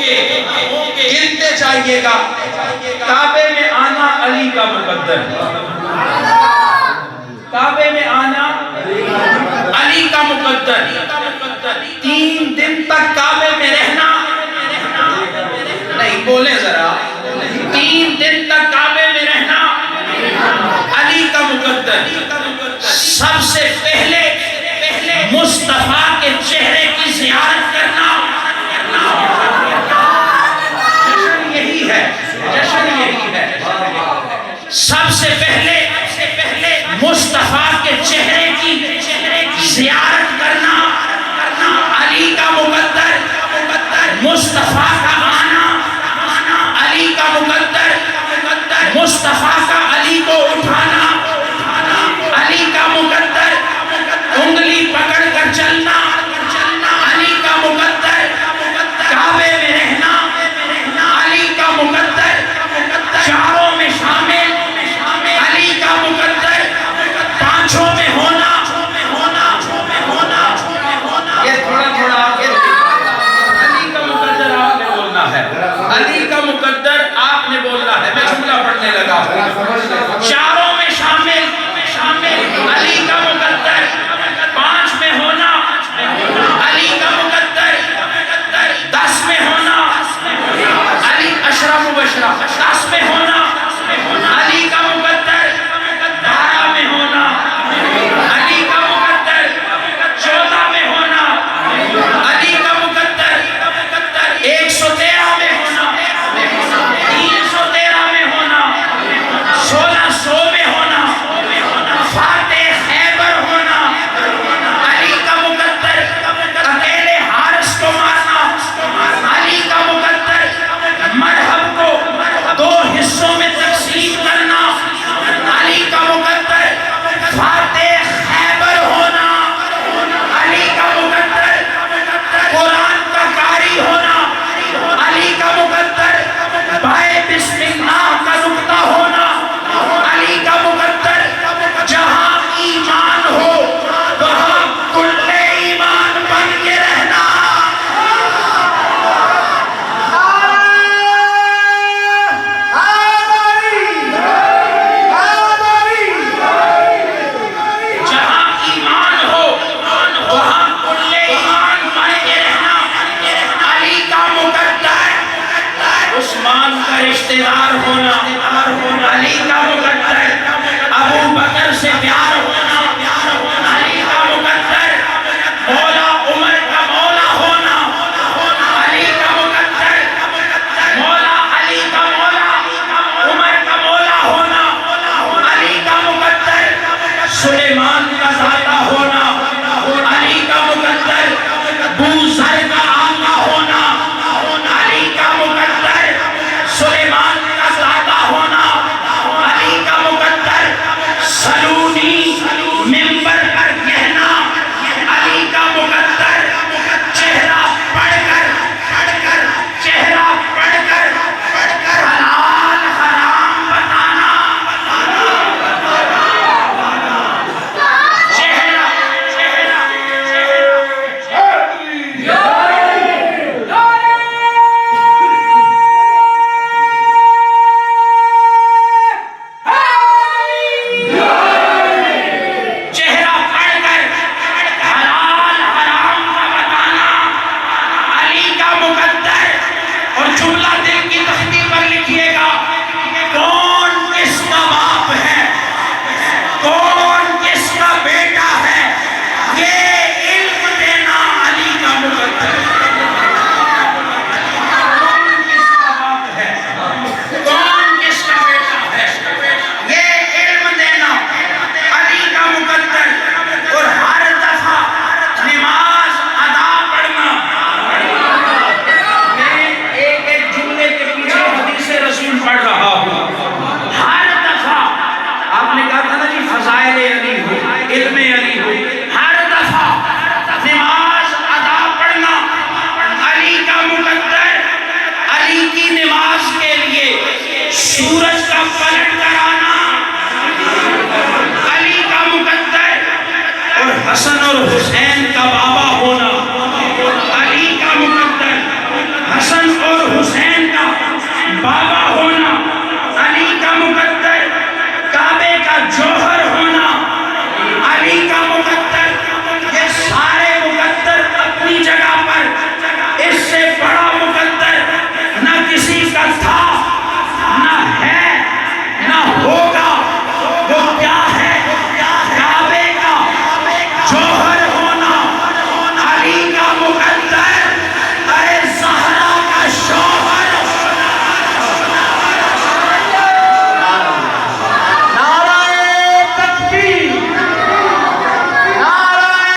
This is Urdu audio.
گنتے چاہیے گا. کعبے میں آنا علی کا مقدر، کعبے میں آنا علی کا مقدر. 3 دن تک کعبے میں رہنا، نہیں بولیں ذرا، 3 دن تک کعبے میں رہنا علی کا مقدر. سب سے پہلے مصطفیٰ کے چہرے کی زیارت کرنا، جشن یہی ہے، جشن یہی ہے. سب سے پہلے مصطفیٰ کے چہرے کی زیارت کرنا علی کا مقدر. مصطفیٰ کا آنا علی کا مقدر. مصطفیٰ کا علی کو اٹھانا علی کا مقدر. انگلی پکڑ کر چلنا علی کا مقدر. کعبے میں رہنا علی کا مقدر. چاروں میں شامل علی کا مقدر. پانچوں میں ہونا. یہ تھوڑا تھوڑا علی کا مقدر آپ نے بولنا ہے، علی کا مقدر آپ نے بولنا ہے. میں جملہ پڑھنے لگا. چاروں میں شامل علی کا مقدر. 5 میں ہونا علی کا مقدر. 10 میں ہونا علی عشرہ مبشرہ. 10 میں ہونا علی کا مقدر. 12 میں ہونا علی کا مقدر. 14 میں ہونا علی کا مقدر. 113 میں ہونا 313 میں ہونا 1600 میں ہونا فاتح خیبر ہونا علی کا مقدر. اکیلے حارس کو مارنا علی کا مقدر. مرحب کو 2 حصوں میں تقسیم کرنا علی کا مقدر. فاتح خیبر ہونا علی کا مقدر. قرآن کا قاری ہونا علی کا مقدر. بائے بسم اللہ کا نقطہ ہونا علی کا مقدر. جہاں ایمان ہو وہاں کل ایمان بن کے رہنا. جہاں ایمان ہو وہاں کل ایمان بن کے رہنا علی کا مقدر. عثمان کا رشتہ دار ہونا علی کا مقدر. ابو بکر سے پیار ہونا علی کا مقدر. مولا عمر کا مولا ہونا علی کا مقدر. مولا علی کا مولا عمر کا مولا ہونا علی کا مقدر. سلیمان کا داتا ہونا علی کا مقدر. بوذر کا آقا ہونا علی کا مقدر. سلیمان کا داتا ہونا علی کا مقدر. سلونی منبر پر کہنا علی کا مقدر. چہرہ پڑھ کر چہرہ پڑھ کر حلال حرام بتانا. چہرہ چہرہ پڑھ کر حلال حرام کا بتانا علی کا مقدر. اور جملہ دل کی تختی پر لکھیے گا. کون کس کا باپ ہے، کون کس کا بیٹا ہے، یہ علم دینا علی کا مقدر. کون کس کا باپ ہے، کون کس کا بیٹا ہے، یہ علم دینا علی کا مقدر. اور ہر دفعہ نماز ادا پڑھنا. میں ایک جملے کے پیچھے حدیث رسول پڑھ رہا ہوں. ہر دفعہ آپ نے کہا تھا نا جی فضائل علی ہو، علم علی ہو. ہر دفعہ نماز ادا پڑھنا علی کا مقدر. علی کی نماز کے لیے سورج کا پلٹ کرانا علی کا مقدر. اور حسن اور حسین کا بابا